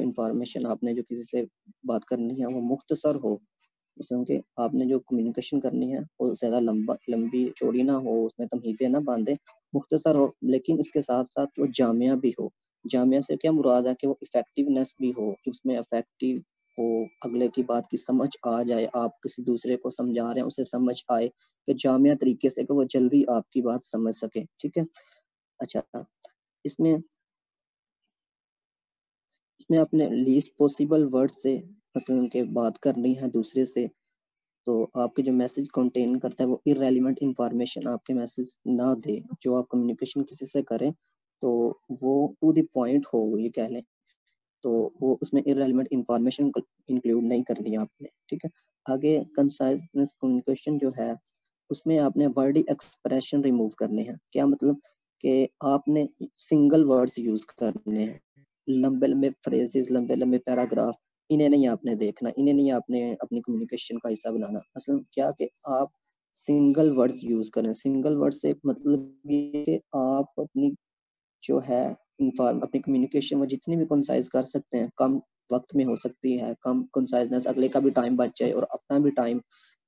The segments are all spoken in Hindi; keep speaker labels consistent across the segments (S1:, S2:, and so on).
S1: इंफॉर्मेशन आपने जो किसी से बात करनी है वो मुख्तसर हो, क्योंकि आपने जो कम्युनिकेशन करनी है वो ज़्यादा लंबी चौड़ी ना हो, उसमें तमहीदें ना बांधे, मुख्तसर हो, लेकिन इसके साथ साथ वो जामिया भी हो। जामिया से क्या मुराद है कि वो इफेक्टिवनेस भी हो, कि उसमें इफेक्टिव हो, अगले की बात की समझ आ जाए, आप किसी दूसरे को समझा रहे हैं उसे समझ आए, कि जामिया तरीके से कि वो जल्दी आपकी बात समझ सके। ठीक है। अच्छा, इसमें इसमें अपने लीस्ट पॉसिबल वर्ड से मसलन के बात करनी है दूसरे से, तो आपके जो मैसेज कंटेन करता है वो इररेलेवेंट इंफॉर्मेशन आपके मैसेज ना दे। जो आप कम्युनिकेशन किसी से करें तो वो टू द पॉइंट हो, ये कह लें, तो वो उसमें इररेलेवेंट इंफॉर्मेशन इंक्लूड नहीं करनी है आपने। ठीक है। आगे कंसाइजनेस कम्युनिकेशन जो है उसमें आपने वर्ड एक्सप्रेशन रिमूव करने हैं। क्या मतलब कि आपने सिंगल वर्ड्स यूज करने हैं, लंबे लंबे फ्रेजेस, लंबे लंबे पैराग्राफ, इन्हें नहीं आपने देखना, इन्हें नहीं आपने अपनी कम्युनिकेशन का हिस्सा बनाना। असल क्या कि आप सिंगल वर्ड्स यूज करें। सिंगल वर्ड से मतलब ये कि आप अपनी जो है अपनी कम्युनिकेशन में जितनी भी कंसाइज कर सकते हैं, कम वक्त में हो सकती है, कम कंसाइजनेस, अगले का भी टाइम बच जाए और अपना भी टाइम।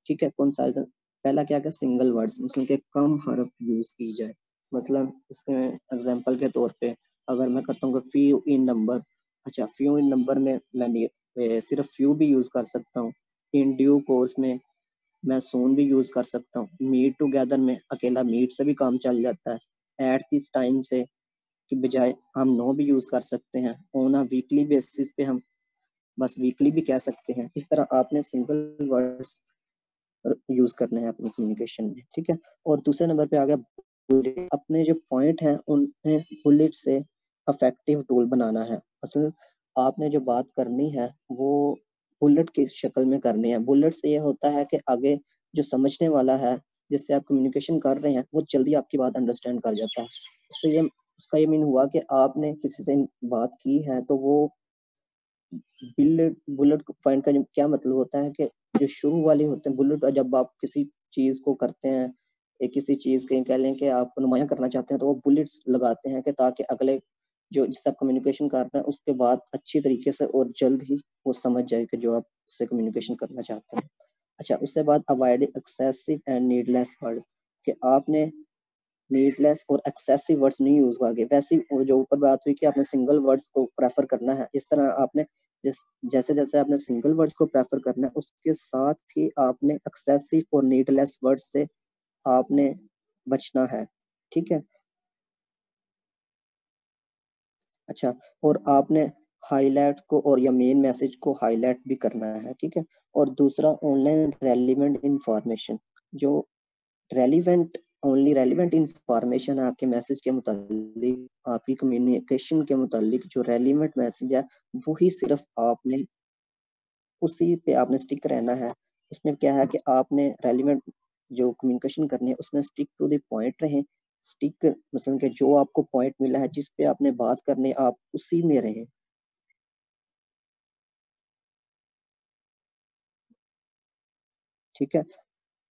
S1: ठीक है। कंसाइज पहला क्या है, सिंगल वर्ड्स, मतलब के कम हरफ यूज की जाए। मसलन इसमें एग्जांपल के तौर पे अगर मैं कहता हूँ कि फ्यू इन नंबर, अच्छा फ्यू इन नंबर में मैं सिर्फ फ्यू भी यूज कर सकता हूँ। इन ड्यू कोर्स में मैं सोन भी यूज कर सकता हूँ। मीट टुगेदर में अकेला मीट से भी काम चल जाता है। एट दिस टाइम से की बजाय हम नो भी यूज कर सकते हैं। ऑन अ वीकली बेसिस पे हम बस वीकली भी कह सकते हैं। इस तरह आपने सिंगल वर्ड्स यूज करने हैं अपनी कम्युनिकेशन में। ठीक है। और दूसरे नंबर पे आ गया बुलेट। अपने जो पॉइंट हैं उन्हें बुलेट से अफेक्टिव टूल बनाना है। असल आपने जो बात करनी है वो बुलेट की शक्ल में करनी है। बुलेट से ये होता है कि आगे जो समझने वाला है जिससे आप कम्युनिकेशन कर रहे हैं वो जल्दी आपकी बात अंडरस्टैंड कर जाता है। उससे ये उसका ये मीन हुआ कि आपने किसी से बात की है तो वो बुलेट बुलेट पॉइंट का जो क्या मतलब होता है कि जो शुरू वाले होते हैं बुलेट, जब आप किसी चीज को करते हैं या किसी चीज के कह लें कि आप नुमाया करना चाहते हैं तो वो बुलेट्स लगाते हैं कि ताकि अगले जो जिससे आप कम्युनिकेशन कर रहे हैं उसके बाद अच्छी तरीके से और जल्द ही वो समझ जाए कि जो आप उससे कम्युनिकेशन करना चाहते हैं। अच्छा, उसके बाद avoid excessive and needless words, कि आपने नीडलेस और एक्सेसिव वर्ड्स नहीं यूज होंगे। वैसे जो ऊपर बात हुई कि आपने सिंगल वर्ड्स को प्रेफर करना है, इस तरह आपने जैसे जैसे आपने सिंगल वर्ड्स को प्रेफर करना है उसके साथ ही आपने एक्सेसिव और नीडलेस वर्ड्स से आपने बचना है। ठीक है। अच्छा, और आपने हाईलाइट को और या मेन मैसेज को हाईलाइट भी करना है। ठीक है। और दूसरा ऑनलाइन रेलिवेंट इंफॉर्मेशन, जो रेलिवेंट ओनली रेलिवेंट इंफॉर्मेशन है आपके मैसेज के मुतालिक, आपकी कम्युनिकेशन के मुतालिक जो रेलिवेंट मैसेज है वही सिर्फ आपने उसी पे आपने स्टिक रहना है। उसमें क्या है कि आपने रेलिवेंट जो कम्युनिकेशन करनी है उसमें स्टिक टू द पॉइंट रहें। स्टिक मतलब कि जो आपको पॉइंट मिला है जिस पे आपने बात करनी है आप उसी में रहें। ठीक है।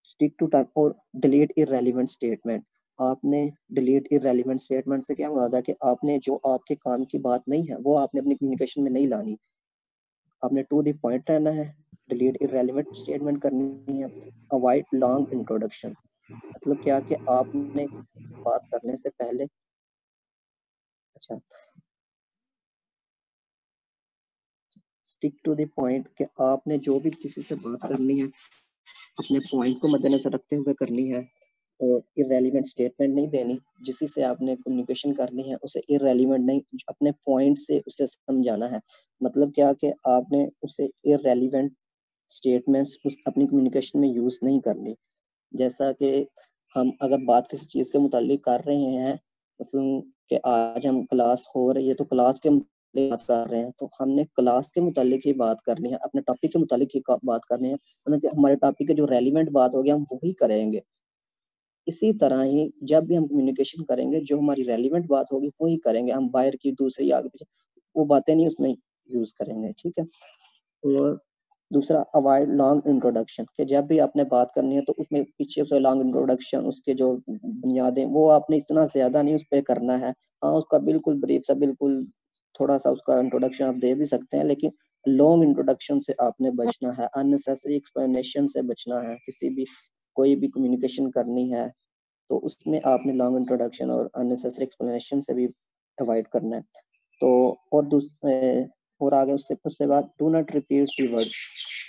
S1: स्टिक टू टाइम और डिलीट इररेलेवेंट स्टेटमेंट। आपने डिलीट इररेलेवेंट स्टेटमेंट से क्या मुराद है कि आपने जो आपके काम की बात नहीं है वो आपने अपनी कम्युनिकेशन में नहीं लानी। आपने टू द पॉइंट रहना है, डिलीट इररेलेवेंट स्टेटमेंट करनी है। अवॉइड लॉन्ग इंट्रोडक्शन, मतलब क्या कि आपने बात करने से पहले, अच्छा, स्टिक टू द पॉइंट कि आपने जो भी किसी से बात करनी है अपने पॉइंट को मद्देनजर रखते हुए करनी है और इररेलेवेंट स्टेटमेंट नहीं देनी। जिसी से आपने कम्युनिकेशन करनी है उसे इररेलेवेंट नहीं, अपने पॉइंट से उसे समझाना है। मतलब क्या कि आपने उसे इररेलेवेंट स्टेटमेंट्स उस अपनी कम्युनिकेशन में यूज नहीं करनी। जैसा कि हम अगर बात किसी चीज के मुतालिक कर रहे हैं, मतलब कि आज हम क्लास हो रही है तो क्लास के मुतालिक बात कर रहे हैं तो हमने क्लास के मुतालिक ही बात करनी है, अपने टॉपिक के मुतालिक ही बात करनी है। मतलब कि हमारे टॉपिक के जो रेलिवेंट बात होगी हम वही करेंगे। इसी तरह ही जब भी हम कम्युनिकेशन करेंगे जो हमारी रेलिवेंट बात होगी वही करेंगे, हम बाहर की दूसरी आगे पीछे वो बातें नहीं उसमें यूज करेंगे। ठीक है। और दूसरा अवॉइड लॉन्ग इंट्रोडक्शन, कि जब भी आपने बात करनी है तो उसमें पीछे से लॉन्ग इंट्रोडक्शन उसके जो बुनियादें वो आपने इतना ज्यादा नहीं उस पर करना है। हाँ, उसका बिल्कुल ब्रीफ सा, बिल्कुल थोड़ा सा उसका इंट्रोडक्शन आप दे भी सकते हैं, लेकिन लॉन्ग इंट्रोडक्शन से आपने बचना है, अननेसेसरी एक्सप्लेनेशन से बचना है। किसी भी कोई भी कम्युनिकेशन करनी है तो उसमें आपने लॉन्ग इंट्रोडक्शन और अननेसेसरी एक्सप्लेनेशन से भी अवॉइड करना है। तो और आगे उससे बाद do not repeat the word.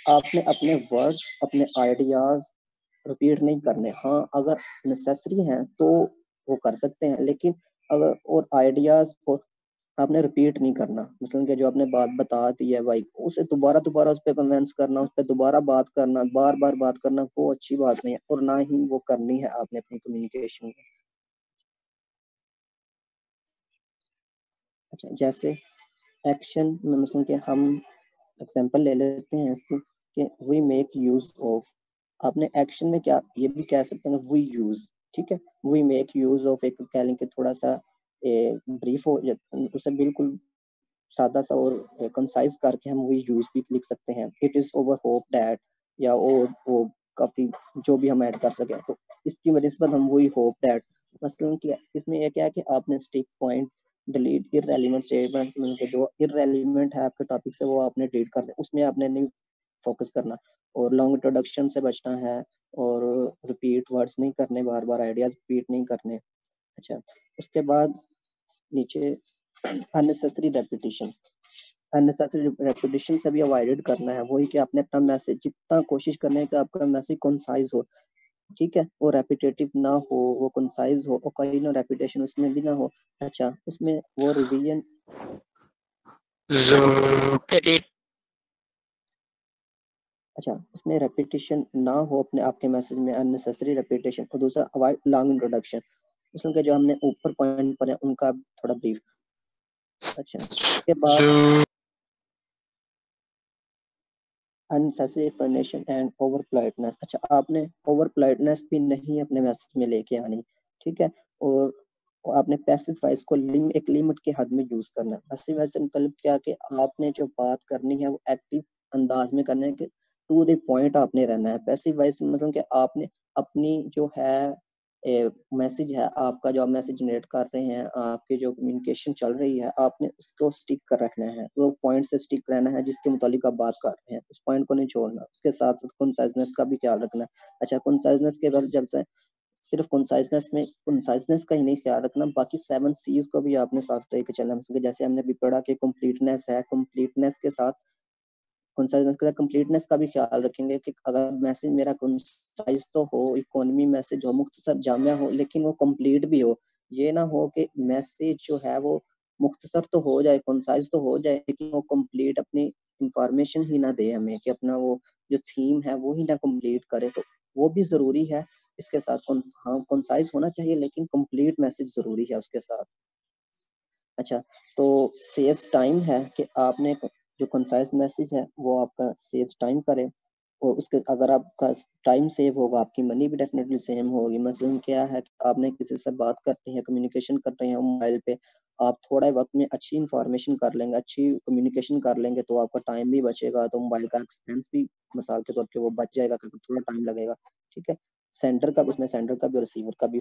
S1: आपने अपने वर्ड्स, अपने आइडियाज रिपीट नहीं करने। हाँ, अगर नेसेसरी हैं तो वो कर सकते हैं, लेकिन अगर और आइडियाज और आपने रिपीट नहीं करना। मसलन कि जो आपने बात बता दी है भाई, उसे दोबारा दोबारा उस पर कन्वेंस करना, उस पर दोबारा बात करना, बार बार बात करना, वो अच्छी बात नहीं है और ना ही वो करनी है आपने अपनी कम्युनिकेशन में। अच्छा, जैसे एक्शन में मसलन कि हम एग्जांपल ले लेते हैं इसकी कि वी मेक यूज ऑफ। आपने एक्शन में क्या ये भी कह सकते हैं वी यूज, ठीक है। वी मेक यूज ऑफ एक कह लें कि थोड़ा सा ब्रीफ हो, उसे बिल्कुल सादा सा और कंसाइज करके हम वी यूज भी लिख सकते हैं। It is over hope that, या और वो काफी जो भी हम ऐड कर सके, तो इसकी निस्बत हम वी होप दैट। मसलन कि इसमें यह क्या है कि आपने stick point, delete irrelevant statement, जो इररेलेवेंट है आपके टॉपिक से वो आपने डिलीट कर दे, उसमें आपने नहीं फोकस करना। और लॉन्ग इंट्रोडक्शन से बचना है और रिपीट वर्ड्स नहीं करने, बार बार आइडियाज रिपीट नहीं करने। अच्छा, उसके बाद नीचे अननेसेसरी रेपिटेशन। अननेसेसरी रेपिटेशन से भी अवॉइड करना है। वही कि आपने अपना मैसेज जितना कोशिश करना है कि आपका मैसेज कंसाइज हो, ठीक है, वो रेपिटेटिव ना हो, वो कंसाइज हो और कहीं ना रेपिटेशन उसमें भी ना हो। अच्छा, उसमें वो रिवीजन अच्छा, उसमें रेपिटेशन ना हो अपने आपके मैसेज में, अननेसेसरी रेपिटेशन। और दूसरा अवॉइड लॉन्ग इंट्रोडक्शन, उसमें जो हमने ऊपर पॉइंट पर है उनका थोड़ा ब्रीफ। अच्छा, उसके बाद unnecessary explanation and over politeness. अच्छा, आपने ओवर पोलाइटनेस भी नहीं अपने मैसेज में लेके आनी, ठीक है। और आपने पैसिव वॉइस को एक लिमिट के हद में यूज करना है। पैसिव वॉइस से मतलब क्या कि आपने जो बात करनी है वो एक्टिव अंदाज में करना है, कि टू द पॉइंट आपने रहना है। पैसिव वॉइस मतलब कि आपने अपनी जो है मैसेज है आपका, जो आप मैसेज जनरेट कर रहे हैं, आपके जो कम्युनिकेशन चल रही है, आपने उसको स्टिक कर रखना है, वो पॉइंट से स्टिक रहना है जिसके मुतालिक आप बात कर रहे हैं, उस पॉइंट को नहीं छोड़ना। उसके साथ साथ कंसाइजनेस का भी ख्याल रखना है। अच्छा, कंसाइजनेस के बाद जब से सिर्फ कंसाइजनेस का ही नहीं ख्याल रखना, बाकी 7 C's को भी आपने साथ लेके चलना। जैसे हमने भी पढ़ा कि कंप्लीटनेस है, कंप्लीटनेस के साथ कंसाइजनेस के साथ कंप्लीटनेस का भी ख्याल रखेंगे कि अगर मैसेज मेरा कंसाइज तो हो, इकोनॉमी मैसेज हो, मुख्तसर जामिया हो, लेकिन वो कंप्लीट भी हो। ये ना हो कि मैसेज जो है वो मुख्तसर तो हो जाए, कंसाइज तो हो जाए, लेकिन वो कंप्लीट अपनी इंफॉर्मेशन ही ना दे हमें, कि अपना वो जो थीम है वो ही ना कंप्लीट करे। तो वो भी जरूरी है। इसके साथ हाँ, कंसाइज होना चाहिए लेकिन कंप्लीट मैसेज जरूरी है उसके साथ। अच्छा, तो सेव्स टाइम है कि आपने जो कंसाइज मैसेज है वो आपका सेव्स टाइम करे, और उसके अगर आपका टाइम सेव होगा, आपकी मनी भी डेफिनेटली सेव होगी। मसलन क्या है कि आपने किसी से बात कर रही है, कम्युनिकेशन कर रहे हैं मोबाइल पे, आप थोड़ा वक्त में अच्छी इंफॉर्मेशन कर लेंगे, अच्छी कम्युनिकेशन कर लेंगे, तो आपका टाइम भी बचेगा, तो मोबाइल का एक्सपेंस भी मिसाल के तौर पे वो बच जाएगा, क्योंकि थोड़ा टाइम लगेगा, ठीक है। सेंडर का, उसमें सेंडर का भी और रिसीवर का भी